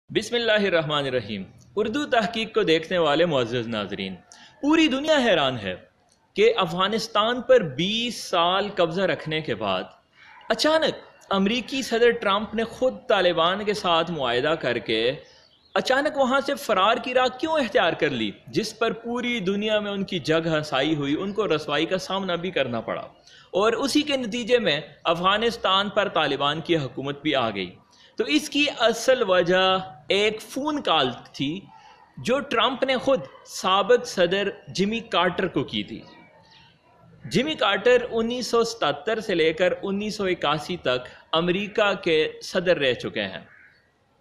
बिस्मिल्लाहिर्रहमानिर्रहीम। उर्दू तहकीक को देखने वाले मुअज़्ज़ज़ नाज़रीन, पूरी दुनिया हैरान है कि अफ़गानिस्तान पर 20 साल कब्ज़ा रखने के बाद अचानक अमरीकी सदर ट्रंप ने ख़ुद तालिबान के साथ मुआहिदा करके अचानक वहाँ से फ़रार की राह क्यों इख्तियार कर ली, जिस पर पूरी दुनिया में उनकी जग हंसाई हुई, उनको रसवाई का सामना भी करना पड़ा। और उसी के नतीजे में अफ़गानिस्तान पर तालिबान की हुकूमत भी आ गई। तो इसकी असल वजह एक फ़ोन कॉल थी जो ट्रंप ने ख़ुद साबिक़ सदर जिमी कार्टर को की थी। जिमी कार्टर 1977 से लेकर 1981 तक अमेरिका के सदर रह चुके हैं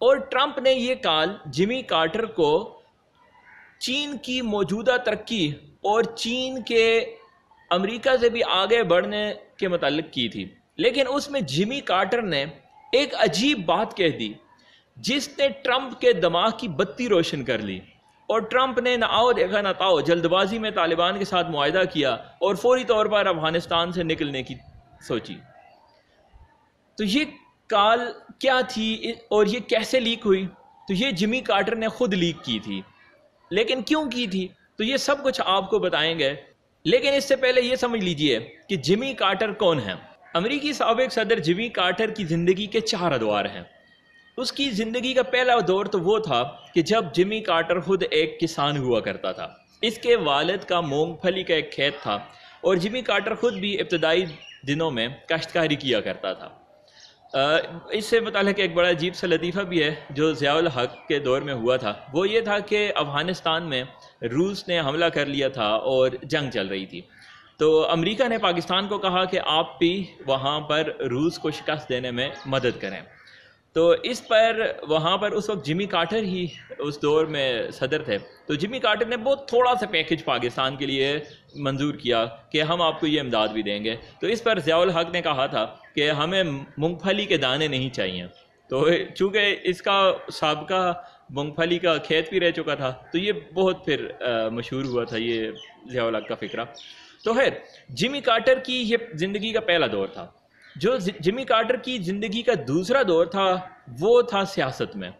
और ट्रंप ने ये कॉल जिमी कार्टर को चीन की मौजूदा तरक्की और चीन के अमेरिका से भी आगे बढ़ने के मुताल्लिक़ की थी। लेकिन उसमें जिमी कार्टर ने एक अजीब बात कह दी जिसने ट्रंप के दिमाग की बत्ती रोशन कर ली, और ट्रंप ने ना आओ देखा ना ताओ जल्दबाजी में तालिबान के साथ मुआहिदा किया और फौरी तौर पर अफगानिस्तान से निकलने की सोची। तो ये कॉल क्या थी और ये कैसे लीक हुई? तो ये जिमी कार्टर ने खुद लीक की थी। लेकिन क्यों की थी, तो ये सब कुछ आपको बताएंगे। लेकिन इससे पहले ये समझ लीजिए कि जिमी कार्टर कौन है। अमेरिकी साबिक़ सदर जिमी कार्टर की ज़िंदगी के 4 अदवार हैं। उसकी ज़िंदगी का पहला दौर तो वो था कि जब जिमी कार्टर खुद एक किसान हुआ करता था। इसके वालिद का मूंगफली का एक खेत था और जिमी कार्टर खुद भी इब्तदाई दिनों में काश्तकारी किया करता था। इससे मुताल्लिक़ एक बड़ा अजीब सा लतीफ़ा भी है जो ज़िया उल हक के दौर में हुआ था। वो ये था कि अफ़गानिस्तान में रूस ने हमला कर लिया था और जंग चल रही थी। तो अमेरिका ने पाकिस्तान को कहा कि आप भी वहाँ पर रूस को शिकस्त देने में मदद करें। तो इस पर वहाँ पर उस वक्त जिमी कार्टर ही उस दौर में सदर थे। तो जिमी कार्टर ने बहुत थोड़ा सा पैकेज पाकिस्तान के लिए मंजूर किया कि हम आपको ये इमदाद भी देंगे। तो इस पर ज़िया उल हक ने कहा था कि हमें मूंगफली के दाने नहीं चाहिए। तो चूँकि इसका साबका मूंगफली का खेत भी रह चुका था, तो ये बहुत फिर मशहूर हुआ था ये ज़िया उल हक का फ़िक्रा। तो खैर, जिमी कार्टर की ये ज़िंदगी का पहला दौर था। जो जिमी कार्टर की ज़िंदगी का दूसरा दौर था वो था सियासत में।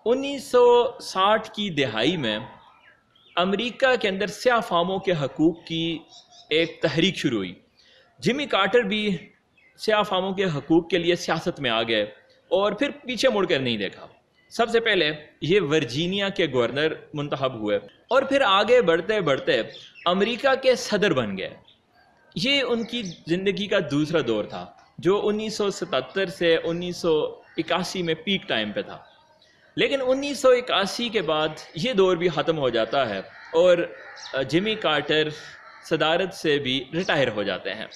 1960 की दहाई में अमेरिका के अंदर स्याह फामों के हकूक़ की एक तहरीक शुरू हुई। जिमी कार्टर भी स्याह फामों के हकूक़ के लिए सियासत में आ गए और फिर पीछे मुड़कर नहीं देखा। सबसे पहले ये वर्जीनिया के गवर्नर मुंतखब हुए और फिर आगे बढ़ते बढ़ते अमेरिका के सदर बन गए। ये उनकी ज़िंदगी का दूसरा दौर था जो 1977 से 1981 में पीक टाइम पे था। लेकिन 1981 के बाद ये दौर भी ख़त्म हो जाता है और जिमी कार्टर सदारत से भी रिटायर हो जाते हैं।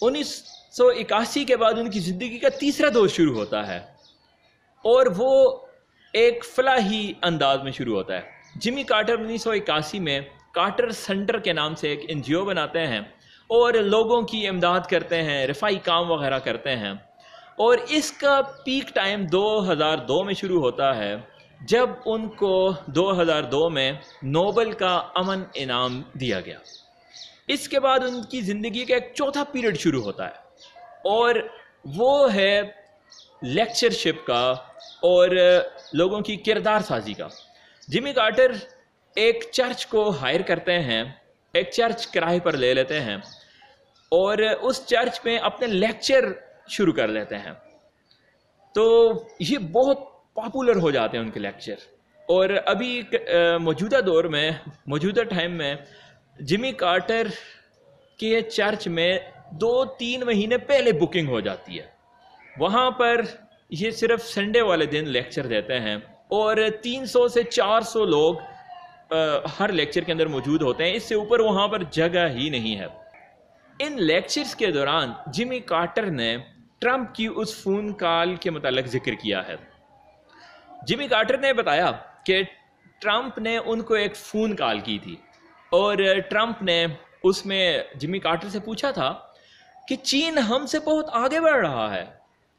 1981 के बाद उनकी ज़िंदगी का तीसरा दौर शुरू होता है और वो एक फलाही अंदाज में शुरू होता है। जिमी कार्टर 1981 में कार्टर सेंटर के नाम से एक NGO बनाते हैं और लोगों की इमदाद करते हैं, रफ़ाई काम वगैरह करते हैं। और इसका पीक टाइम 2002 में शुरू होता है जब उनको 2002 में नोबेल का अमन इनाम दिया गया। इसके बाद उनकी ज़िंदगी का एक चौथा पीरियड शुरू होता है और वो है लेक्चरशिप का और लोगों की किरदार साजी का। जिमी कार्टर एक चर्च को हायर करते हैं, एक चर्च किराए पर ले लेते हैं और उस चर्च में अपने लेक्चर शुरू कर लेते हैं। तो ये बहुत पॉपुलर हो जाते हैं उनके लेक्चर। और अभी मौजूदा दौर में, मौजूदा टाइम में जिमी कार्टर के चर्च में 2-3 महीने पहले बुकिंग हो जाती है। वहाँ पर ये सिर्फ संडे वाले दिन लेक्चर देते हैं और 300 से 400 लोग हर लेक्चर के अंदर मौजूद होते हैं। इससे ऊपर वहाँ पर जगह ही नहीं है। इन लेक्चर्स के दौरान जिमी कार्टर ने ट्रंप की उस फ़ोन कॉल के मुताल्लिक़ ज़िक्र किया है। जिमी कार्टर ने बताया कि ट्रंप ने उनको एक फ़ोन कॉल की थी और ट्रंप ने उसमें जिमी कार्टर से पूछा था कि चीन हमसे बहुत आगे बढ़ रहा है,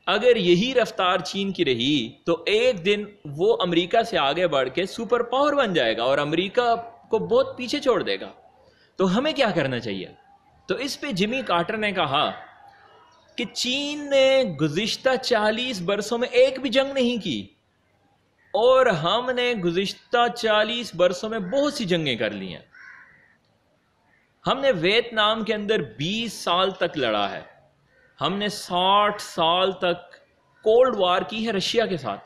अगर यही रफ्तार चीन की रही तो एक दिन वो अमेरिका से आगे बढ़ के सुपर पावर बन जाएगा और अमेरिका को बहुत पीछे छोड़ देगा, तो हमें क्या करना चाहिए। तो इस पे जिमी कार्टर ने कहा कि चीन ने गुज़िश्ता 40 बरसों में एक भी जंग नहीं की اور ہم نے گزشتہ 40 برسوں میں بہت سی جنگیں کر لی ہیں. ہم نے ویتنام کے اندر 20 سال تک لڑا ہے. ہم نے 60 سال تک کولڈ وار کی ہے رشیا کے ساتھ.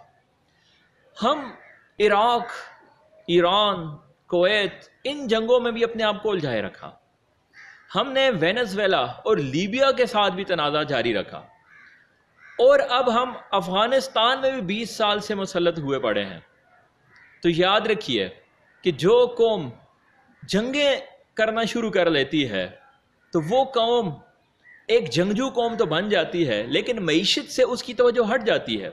ہم عراق، ایران، کویت ان جنگوں میں بھی اپنے آپ کو الجھائے رکھا. ہم نے وینزویلا اور لیبیا کے ساتھ بھی تنازع جاری رکھا. اور اب ہم افغانستان میں بھی 20 سال سے مسلط ہوئے پڑے ہیں. تو یاد رکھیے کہ جو قوم جنگیں کرنا شروع کر لیتی ہے تو وہ قوم ایک جنگجو قوم تو بن جاتی ہے، لیکن معیشت سے اس کی توجہ ہٹ جاتی ہے.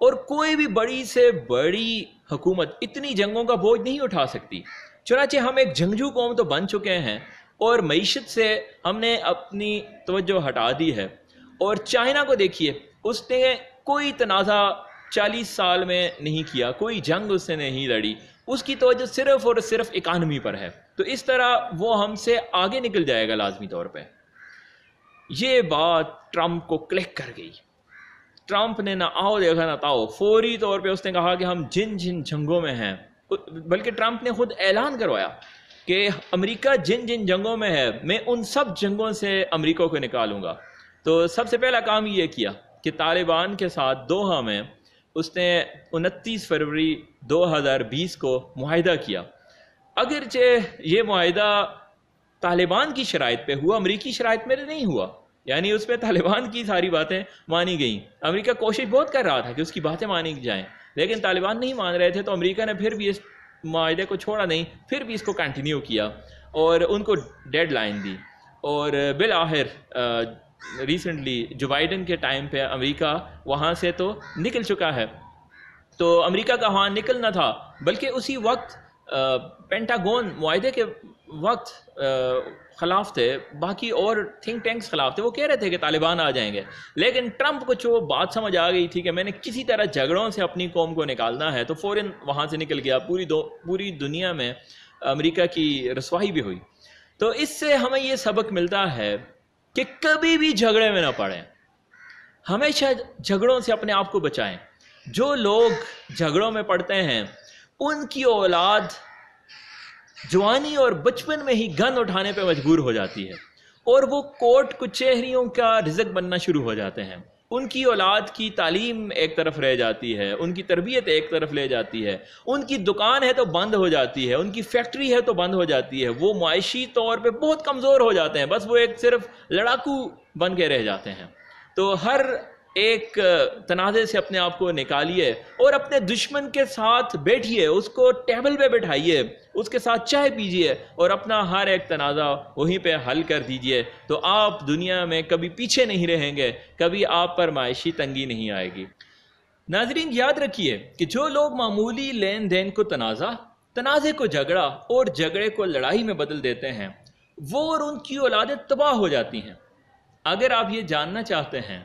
اور کوئی بھی بڑی سے بڑی حکومت اتنی جنگوں کا بوجھ نہیں اٹھا سکتی. چنانچہ ہم ایک جنگجو قوم تو بن چکے ہیں اور معیشت سے ہم نے اپنی توجہ ہٹا دی ہے. اور چائنا کو دیکھیے، اس نے کوئی تنازع 40 سال میں نہیں کیا، کوئی جنگ اس نے نہیں لڑی، اس کی توجہ صرف اور صرف اکانومی پر ہے. تو اس طرح وہ ہم سے آگے نکل جائے گا لازمی طور پہ. یہ بات ٹرمپ کو کلک کر گئی. ٹرمپ نے نہ آؤ دیکھا نہ تاؤ، فوری طور پہ اس نے کہا کہ ہم جن جن جنگوں میں ہیں، بلکہ ٹرمپ نے خود اعلان کروایا کہ امریکہ جن جن جنگوں میں ہے میں ان سب جنگوں سے امریکہ کو نکالوں گا. تو سب سے پہلا کام یہ کیا کہ طالبان کے ساتھ دوحہ میں اس نے 29 فروری 2020 کو معاہدہ کیا. اگرچہ یہ معاہدہ طالبان کی شرائط پہ ہوا، امریکی شرائط میں نہیں ہوا، یعنی اس پہ طالبان کی ساری باتیں مانی گئیں. امریکہ کوشش بہت کر رہا تھا کہ اس کی باتیں مانی جائیں، لیکن طالبان نہیں مان رہے تھے. تو امریکہ نے پھر بھی اس معاہدے کو چھوڑا نہیں، پھر بھی اس کو کنٹینیو کیا اور ان کو ڈیڈ لائن دی. اور بالآخر ریسنٹلی جو بائیڈن کے ٹائم پہ امریکہ وہاں سے تو نکل چکا ہے. تو امریکہ کا وہاں نکلنا تھا، بلکہ اسی وقت پینٹاگون معاہدے کے وقت خلاف تھے، باقی اور تھنک ٹینکس خلاف تھے. وہ کہہ رہے تھے کہ طالبان آ جائیں گے، لیکن ٹرمپ کو جو بات سمجھ آ گئی تھی کہ میں نے کسی طرح جھگڑوں سے اپنی قوم کو نکالنا ہے، تو فوراً وہاں سے نکل گیا. پوری دنیا میں امریکہ کی رسوائی بھی ہوئی. تو اس سے ہمیں یہ سبق ملتا ہے کہ کبھی بھی جھگڑے میں نہ پڑیں، ہمیشہ جھگڑوں سے اپنے آپ کو بچائیں. جو لوگ جھگڑوں میں پڑتے ہیں ان کی اولاد جوانی اور بچپن میں ہی گن اٹھانے پہ مجبور ہو جاتی ہے اور وہ کورٹ کچہریوں کا رزق بننا شروع ہو جاتے ہیں. ان کی اولاد کی تعلیم ایک طرف رہ جاتی ہے، ان کی تربیت ایک طرف لے جاتی ہے، ان کی دکان ہے تو بند ہو جاتی ہے، ان کی فیکٹری ہے تو بند ہو جاتی ہے. وہ معاشی طور پہ بہت کمزور ہو جاتے ہیں، بس وہ ایک صرف لڑاکو بن کے رہ جاتے ہیں. تو ہر ایک تنازع سے اپنے آپ کو نکالیے اور اپنے دشمن کے ساتھ بیٹھیے، اس کو ٹیبل پہ بٹھائیے، اس کے ساتھ چائے پیجیے اور اپنا ہر ایک تنازع وہیں پہ حل کر دیجیے. تو آپ دنیا میں کبھی پیچھے نہیں رہیں گے، کبھی آپ پر معاشی تنگی نہیں آئے گی. ناظرین یاد رکھیے کہ جو لوگ معمولی لین دین کو تنازع کو جھگڑا اور جھگڑے کو لڑائی میں بدل دیتے ہیں، وہ اور ان کی اولادیں تباہ ہو جاتی ہیں. اگر آپ یہ جاننا چاہتے ہیں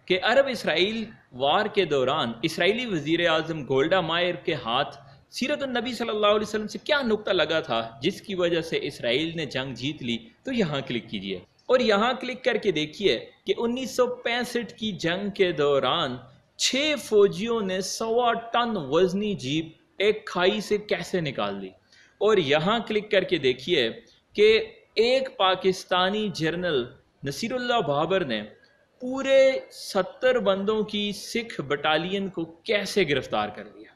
کہ عرب اسرائیل وار کے دوران اسرائیلی وزیر اعظم گولڈا مائر کے ہاتھ سیرت النبی صلی اللہ علیہ وسلم سے کیا نقطہ لگا تھا جس کی وجہ سے اسرائیل نے جنگ جیت لی، تو یہاں کلک کیجئے اور یہاں کلک کر کے دیکھیے کہ 1965 کی جنگ کے دوران 6 فوجیوں نے 1.25 ٹن وزنی جیپ ایک کھائی سے کیسے نکال دی. اور یہاں کلک کر کے دیکھیے کہ ایک پاکستانی جنرل نصیر اللہ بابر نے پورے 70 بندوں کی سکھ بٹالین کو کیسے گرفتار کر لیا.